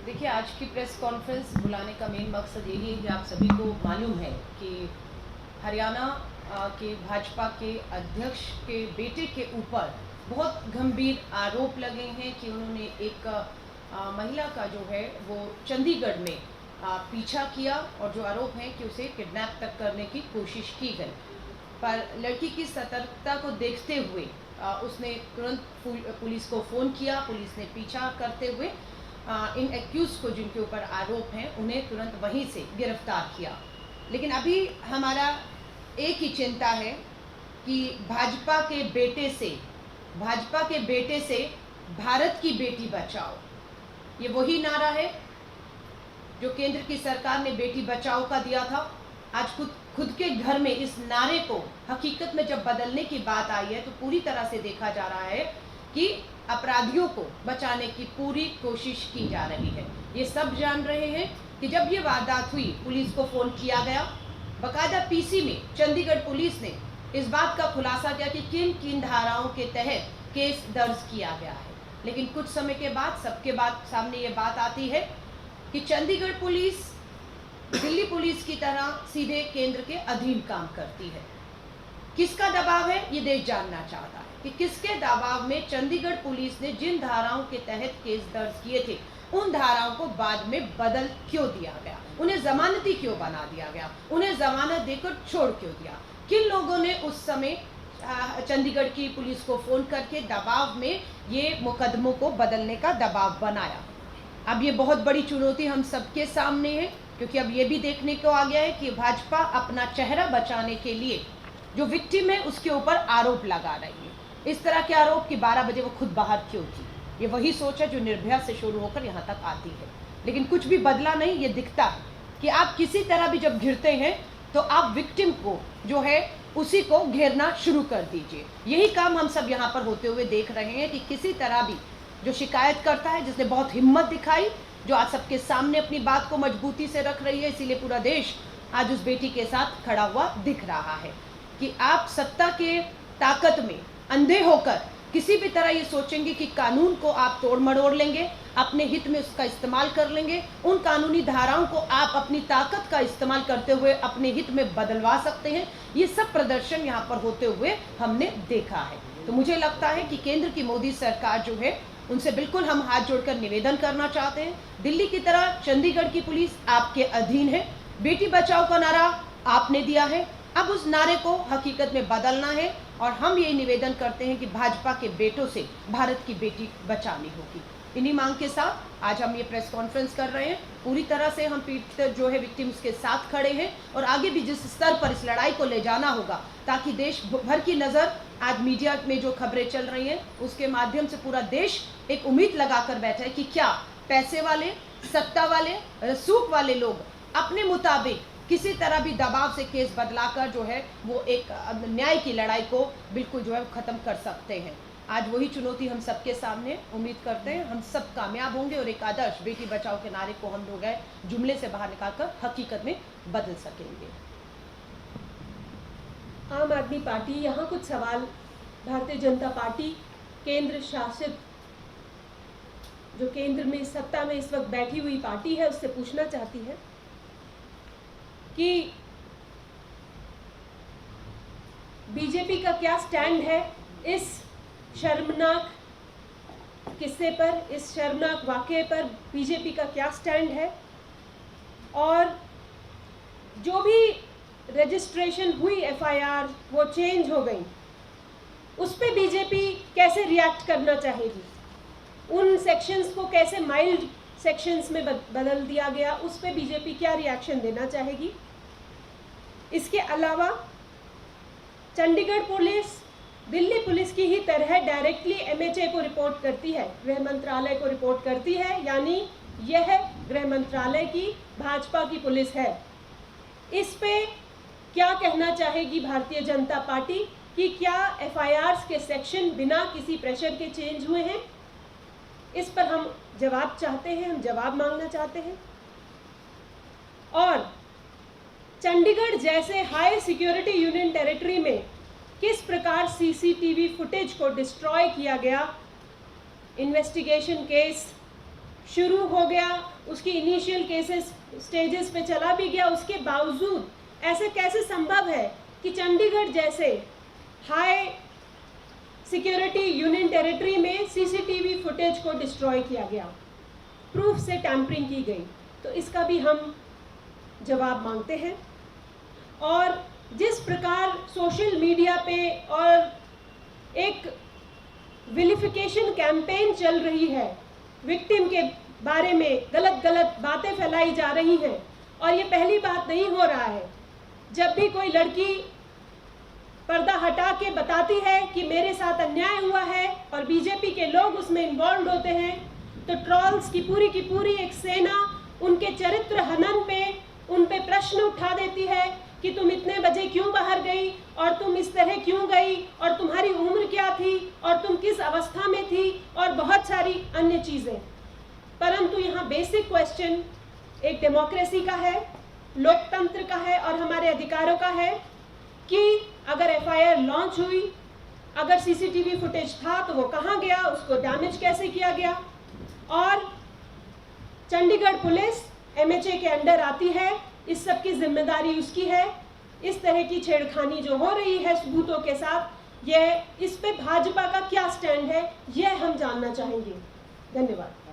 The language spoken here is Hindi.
देखिए, आज की प्रेस कॉन्फ्रेंस बुलाने का मेन मकसद यही है कि आप सभी को मालूम है कि हरियाणा के भाजपा के अध्यक्ष के बेटे के ऊपर बहुत गंभीर आरोप लगे हैं कि उन्होंने एक महिला का जो है वो चंडीगढ़ में पीछा किया और जो आरोप है कि उसे किडनैप तक करने की कोशिश की गई। पर लड़की की सतर्कता को देखते हुए उसने तुरंत पुलिस को फ़ोन किया। पुलिस ने पीछा करते हुए इन एक्यूज को, जिनके ऊपर आरोप हैं, उन्हें तुरंत वहीं से गिरफ्तार किया। लेकिन अभी हमारा एक ही चिंता है कि भाजपा के बेटे से भारत की बेटी बचाओ, ये वही नारा है जो केंद्र की सरकार ने बेटी बचाओ का दिया था। आज खुद के घर में इस नारे को हकीकत में जब बदलने की बात आई है तो पूरी तरह से देखा जा रहा है कि अपराधियों को बचाने की पूरी कोशिश की जा रही है। ये सब जान रहे हैं कि जब ये वारदात हुई, पुलिस को फ़ोन किया गया। बाकायदा पीसी में चंडीगढ़ पुलिस ने इस बात का खुलासा किया कि किन किन धाराओं के तहत केस दर्ज किया गया है। लेकिन कुछ समय के बाद सबके सामने ये बात आती है कि चंडीगढ़ पुलिस दिल्ली पुलिस की तरह सीधे केंद्र के अधीन काम करती है। किसका दबाव है, ये देश जानना चाहता है कि किसके दबाव में चंडीगढ़ पुलिस ने जिन धाराओं के तहत केस दर्ज किए थे उन धाराओं को बाद में बदल क्यों दिया गया, उन्हें जमानती क्यों बना दिया गया, उन्हें जमानत देकर छोड़ क्यों दिया। किन लोगों ने उस समय चंडीगढ़ की पुलिस को फ़ोन करके दबाव में ये मुकदमों को बदलने का दबाव बनाया। अब ये बहुत बड़ी चुनौती हम सबके सामने है, क्योंकि अब ये भी देखने को आ गया है कि भाजपा अपना चेहरा बचाने के लिए जो विक्टिम है उसके ऊपर आरोप लगा रही है। इस तरह के आरोप कि 12 बजे वो खुद बाहर क्यों थी, ये वही सोच है जो निर्भया से शुरू होकर यहाँ तक आती है। लेकिन कुछ भी बदला नहीं। ये दिखता है कि आप किसी तरह भी जब घिरते हैं तो आप विक्टिम को जो है उसी को घेरना शुरू कर दीजिए। यही काम हम सब यहाँ पर होते हुए देख रहे हैं कि किसी तरह भी जो शिकायत करता है, जिसने बहुत हिम्मत दिखाई, जो आज सबके सामने अपनी बात को मजबूती से रख रही है, इसीलिए पूरा देश आज उस बेटी के साथ खड़ा हुआ दिख रहा है कि आप सत्ता के ताकत में अंधे होकर किसी भी तरह ये सोचेंगे कि कानून को आप तोड़ मरोड़ लेंगे, अपने हित में उसका इस्तेमाल कर लेंगे, उन कानूनी धाराओं को आप अपनी ताकत का इस्तेमाल करते हुए अपने हित में बदलवा सकते हैं। ये सब प्रदर्शन यहाँ पर होते हुए हमने देखा है। तो मुझे लगता है कि केंद्र की मोदी सरकार जो है उनसे बिल्कुल हम हाथ जोड़कर निवेदन करना चाहते हैं। दिल्ली की तरह चंडीगढ़ की पुलिस आपके अधीन है। बेटी बचाओ का नारा आपने दिया है, अब उस नारे को हकीकत में बदलना है और हम ये निवेदन करते हैं कि भाजपा के बेटों से भारत की बेटी बचानी होगी। इन्हीं मांग के साथ आज हम ये प्रेस कॉन्फ्रेंस कर रहे हैं। पूरी तरह से हम पीड़ित जो है विक्टिम्स के साथ खड़े हैं और आगे भी जिस स्तर पर इस लड़ाई को ले जाना होगा, ताकि देश भर की नज़र आज मीडिया में जो खबरें चल रही हैं उसके माध्यम से पूरा देश एक उम्मीद लगाकर बैठा है कि क्या पैसे वाले, सत्ता वाले, रसूख वाले लोग अपने मुताबिक किसी तरह भी दबाव से केस बदलाकर जो है वो एक न्याय की लड़ाई को बिल्कुल जो है ख़त्म कर सकते हैं। आज वही चुनौती हम सबके सामने। उम्मीद करते हैं हम सब कामयाब होंगे और एक आदर्श बेटी बचाओ के नारे को हम लोग जुमले से बाहर निकालकर हकीकत में बदल सकेंगे। आम आदमी पार्टी यहाँ कुछ सवाल भारतीय जनता पार्टी केंद्र शासित, जो केंद्र में सत्ता में इस वक्त बैठी हुई पार्टी है, उससे पूछना चाहती है कि बीजेपी का क्या स्टैंड है इस शर्मनाक किस्से पर, इस शर्मनाक वाक़ये पर बीजेपी का क्या स्टैंड है, और जो भी रजिस्ट्रेशन हुई एफआईआर वो चेंज हो गई, उस पे बीजेपी कैसे रिएक्ट करना चाहेगी, उन सेक्शंस को कैसे माइल्ड सेक्शंस में बदल दिया गया, उस पे बीजेपी क्या रिएक्शन देना चाहेगी। इसके अलावा चंडीगढ़ पुलिस दिल्ली पुलिस की ही तरह डायरेक्टली एमएचए को रिपोर्ट करती है, गृह मंत्रालय को रिपोर्ट करती है, यानी यह गृह मंत्रालय की भाजपा की पुलिस है। इस पे क्या कहना चाहेगी भारतीय जनता पार्टी कि क्या एफआईआर्स के सेक्शन बिना किसी प्रेशर के चेंज हुए हैं? इस पर हम जवाब चाहते हैं, हम जवाब मांगना चाहते हैं। और चंडीगढ़ जैसे हाई सिक्योरिटी यूनियन टेरिटरी में किस प्रकार सीसीटीवी फुटेज को डिस्ट्रॉय किया गया, इन्वेस्टिगेशन केस शुरू हो गया, उसकी इनिशियल केसेस स्टेजेस पे चला भी गया, उसके बावजूद ऐसे कैसे संभव है कि चंडीगढ़ जैसे हाई सिक्योरिटी यूनियन टेरिटरी में सीसीटीवी फुटेज को डिस्ट्रॉय किया गया, प्रूफ से टैंपरिंग की गई? तो इसका भी हम जवाब मांगते हैं। और जिस प्रकार सोशल मीडिया पे और एक विलिफिकेशन कैंपेन चल रही है, विक्टिम के बारे में गलत गलत बातें फैलाई जा रही हैं, और ये पहली बात नहीं हो रहा है। जब भी कोई लड़की पर्दा हटा के बताती है कि मेरे साथ अन्याय हुआ है और बीजेपी के लोग उसमें इन्वॉल्व होते हैं, तो ट्रॉल्स की पूरी एक सेना उनके चरित्र हनन पे, उन पे प्रश्न उठा देती है कि तुम इतने बजे क्यों बाहर गई, और तुम इस तरह क्यों गई, और तुम्हारी उम्र क्या थी, और तुम किस अवस्था में थी, और बहुत सारी अन्य चीज़ें। परंतु यहाँ बेसिक क्वेश्चन एक डेमोक्रेसी का है, लोकतंत्र का है और हमारे अधिकारों का है कि अगर एफआईआर लॉन्च हुई, अगर सीसीटीवी फुटेज था तो वो कहाँ गया, उसको डैमेज कैसे किया गया, और चंडीगढ़ पुलिस एमएचए के अंडर आती है, इस सब की जिम्मेदारी उसकी है। इस तरह की छेड़खानी जो हो रही है सबूतों के साथ, यह इस पे भाजपा का क्या स्टैंड है, यह हम जानना चाहेंगे। धन्यवाद।